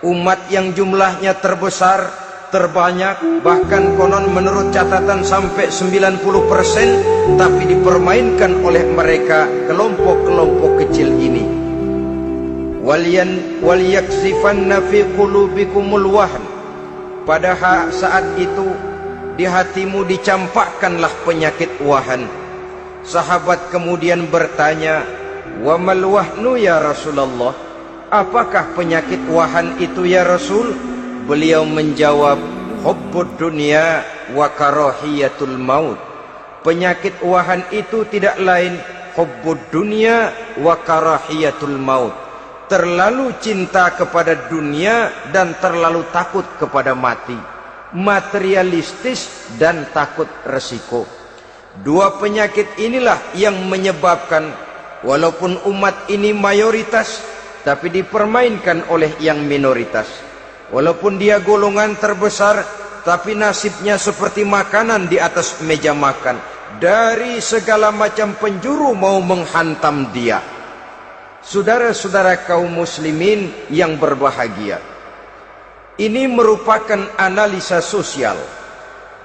Umat yang jumlahnya terbesar, terbanyak, bahkan konon menurut catatan sampai 90%, tapi dipermainkan oleh mereka kelompok-kelompok kecil ini. Walyaksifanna fi qulubikumul wahn. Pada saat itu di hatimu dicampakkanlah penyakit wahan. Sahabat kemudian bertanya, "Wa mal wahnu ya Rasulullah?" Apakah penyakit wahan itu ya Rasul? Beliau menjawab, hubbud dunya wa karahiyatul maut. Penyakit wahan itu tidak lain hubbud dunya wa karahiyatul maut. Terlalu cinta kepada dunia dan terlalu takut kepada mati. Materialistis dan takut resiko. Dua penyakit inilah yang menyebabkan walaupun umat ini mayoritas, tapi dipermainkan oleh yang minoritas. Walaupun dia golongan terbesar, tapi nasibnya seperti makanan di atas meja makan. Dari segala macam penjuru mau menghantam dia. Saudara-saudara kaum muslimin yang berbahagia, ini merupakan analisa sosial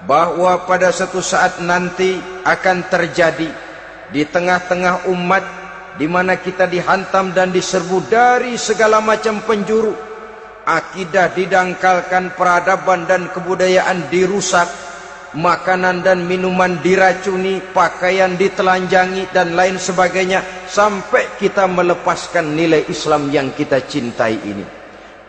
bahwa pada suatu saat nanti akan terjadi di tengah-tengah umat di mana kita dihantam dan diserbu dari segala macam penjuru. Akidah didangkalkan, peradaban dan kebudayaan dirusak, makanan dan minuman diracuni, pakaian ditelanjangi dan lain sebagainya, sampai kita melepaskan nilai Islam yang kita cintai ini.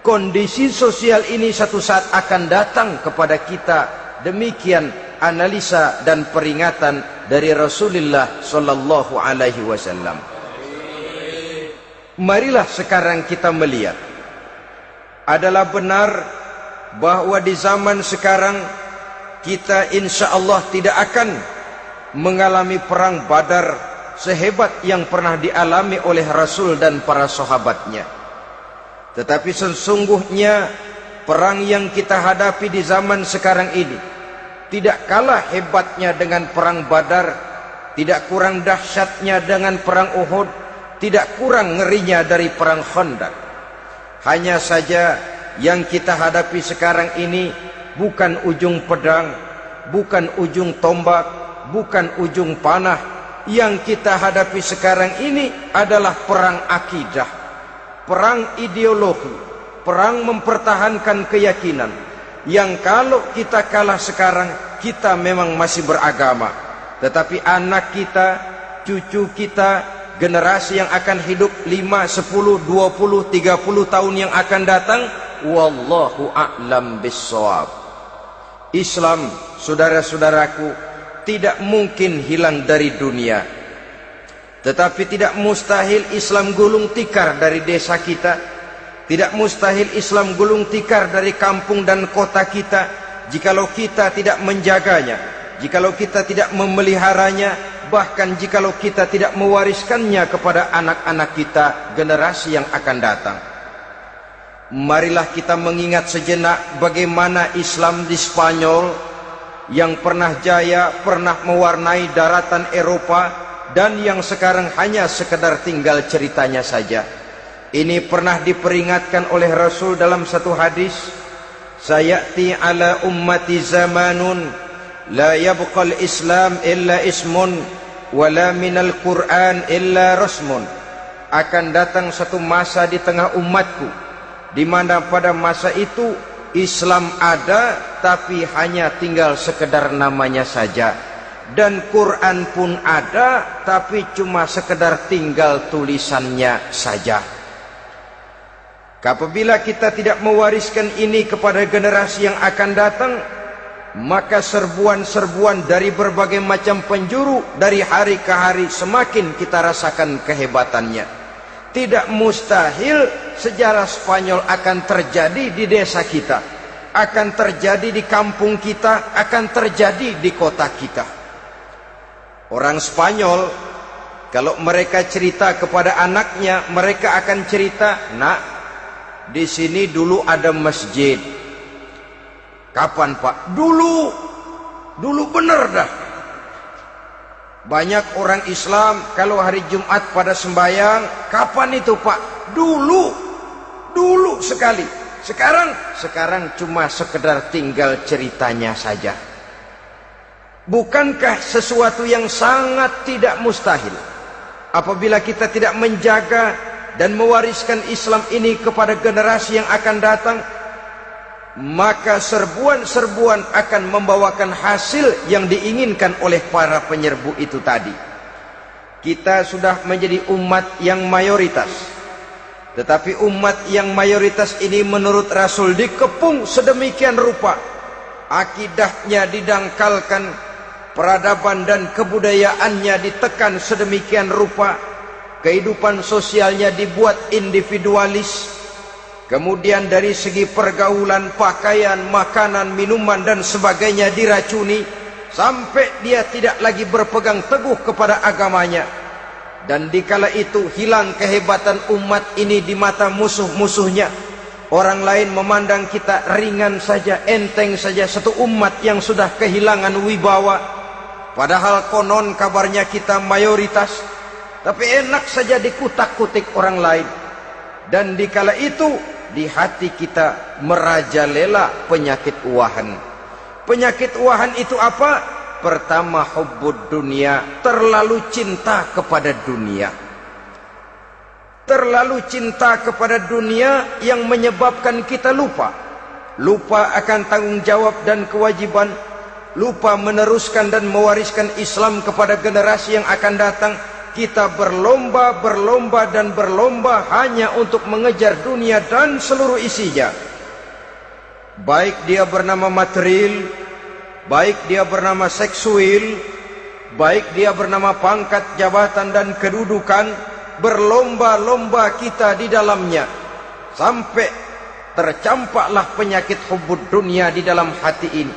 Kondisi sosial ini satu saat akan datang kepada kita. Demikian analisa dan peringatan dari Rasulullah sallallahu alaihi wasallam. Marilah sekarang kita melihat, adalah benar bahwa di zaman sekarang kita insya Allah tidak akan mengalami perang Badar sehebat yang pernah dialami oleh Rasul dan para sahabatnya. Tetapi sesungguhnya perang yang kita hadapi di zaman sekarang ini tidak kalah hebatnya dengan perang Badar, tidak kurang dahsyatnya dengan perang Uhud, tidak kurang ngerinya dari perang Khandaq. Hanya saja yang kita hadapi sekarang ini bukan ujung pedang, bukan ujung tombak, bukan ujung panah. Yang kita hadapi sekarang ini adalah perang akidah, perang ideologi, perang mempertahankan keyakinan. Yang kalau kita kalah sekarang, kita memang masih beragama. Tetapi anak kita, cucu kita, generasi yang akan hidup 5, 10, 20, 30 tahun yang akan datang, wallahu a'lam bissawab. Islam, saudara-saudaraku, tidak mungkin hilang dari dunia. Tetapi tidak mustahil Islam gulung tikar dari desa kita. Tidak mustahil Islam gulung tikar dari kampung dan kota kita, jikalau kita tidak menjaganya, jikalau kita tidak memeliharanya, bahkan jikalau kita tidak mewariskannya kepada anak-anak kita, generasi yang akan datang. Marilah kita mengingat sejenak bagaimana Islam di Spanyol yang pernah jaya, pernah mewarnai daratan Eropa, dan yang sekarang hanya sekedar tinggal ceritanya saja. Ini pernah diperingatkan oleh Rasul dalam satu hadis, sayati ala ummati zamanun la yabqal Islam illa ismun wala minal Quran illa rasmun. Akan datang satu masa di tengah umatku di mana pada masa itu Islam ada tapi hanya tinggal sekedar namanya saja, dan Quran pun ada tapi cuma sekedar tinggal tulisannya saja. Apabila kita tidak mewariskan ini kepada generasi yang akan datang, maka serbuan-serbuan dari berbagai macam penjuru dari hari ke hari semakin kita rasakan kehebatannya. Tidak mustahil sejarah Spanyol akan terjadi di desa kita, akan terjadi di kampung kita, akan terjadi di kota kita. Orang Spanyol kalau mereka cerita kepada anaknya, mereka akan cerita, "Nak, di sini dulu ada masjid." Kapan, Pak? Dulu bener dah. Banyak orang Islam kalau hari Jumat pada sembahyang, kapan itu, Pak? Dulu sekali. Sekarang cuma sekedar tinggal ceritanya saja. Bukankah sesuatu yang sangat tidak mustahil apabila kita tidak menjaga dan mewariskan Islam ini kepada generasi yang akan datang, maka serbuan-serbuan akan membawakan hasil yang diinginkan oleh para penyerbu itu tadi. Kita sudah menjadi umat yang mayoritas, tetapi umat yang mayoritas ini menurut Rasul dikepung sedemikian rupa, akidahnya didangkalkan, peradaban dan kebudayaannya ditekan sedemikian rupa, kehidupan sosialnya dibuat individualis, kemudian dari segi pergaulan, pakaian, makanan, minuman dan sebagainya diracuni, sampai dia tidak lagi berpegang teguh kepada agamanya. Dan dikala itu hilang kehebatan umat ini di mata musuh-musuhnya. Orang lain memandang kita ringan saja, enteng saja, satu umat yang sudah kehilangan wibawa. Padahal konon kabarnya kita mayoritas, tapi enak saja dikutak-kutik orang lain. Dan dikala itu di hati kita merajalela penyakit uahan. Penyakit uahan itu apa? Pertama, hubbud dunia, terlalu cinta kepada dunia. Terlalu cinta kepada dunia yang menyebabkan kita lupa akan tanggung jawab dan kewajiban, lupa meneruskan dan mewariskan Islam kepada generasi yang akan datang. Kita berlomba hanya untuk mengejar dunia dan seluruh isinya. Baik dia bernama material, baik dia bernama seksual, baik dia bernama pangkat, jabatan dan kedudukan, berlomba-lomba kita di dalamnya. Sampai tercampaklah penyakit hubbud dunia di dalam hati ini.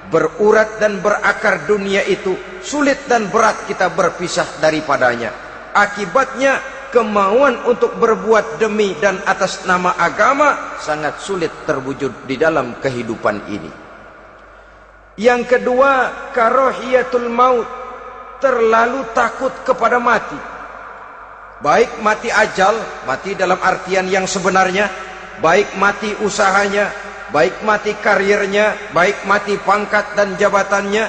Berurat dan berakar dunia itu, sulit dan berat kita berpisah daripadanya. Akibatnya kemauan untuk berbuat demi dan atas nama agama sangat sulit terwujud di dalam kehidupan ini. Yang kedua, karahiyatul maut, terlalu takut kepada mati. Baik mati ajal, mati dalam artian yang sebenarnya, baik mati usahanya, baik mati karirnya, baik mati pangkat dan jabatannya.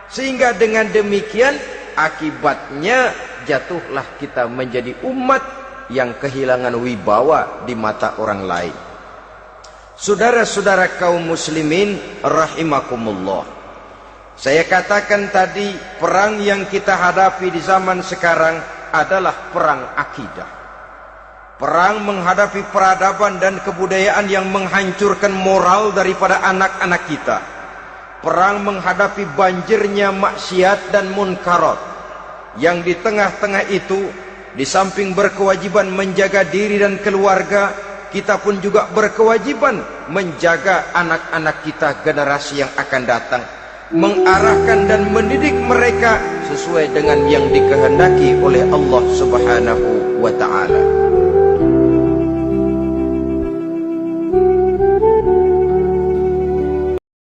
Sehingga dengan demikian akibatnya jatuhlah kita menjadi umat yang kehilangan wibawa di mata orang lain. Saudara-saudara kaum muslimin rahimakumullah, saya katakan tadi, perang yang kita hadapi di zaman sekarang adalah perang akidah. Perang menghadapi peradaban dan kebudayaan yang menghancurkan moral daripada anak-anak kita. Perang menghadapi banjirnya maksiat dan munkarat, yang di tengah-tengah itu, di samping berkewajiban menjaga diri dan keluarga, kita pun juga berkewajiban menjaga anak-anak kita, generasi yang akan datang, mengarahkan dan mendidik mereka sesuai dengan yang dikehendaki oleh Allah Subhanahu wa ta'ala.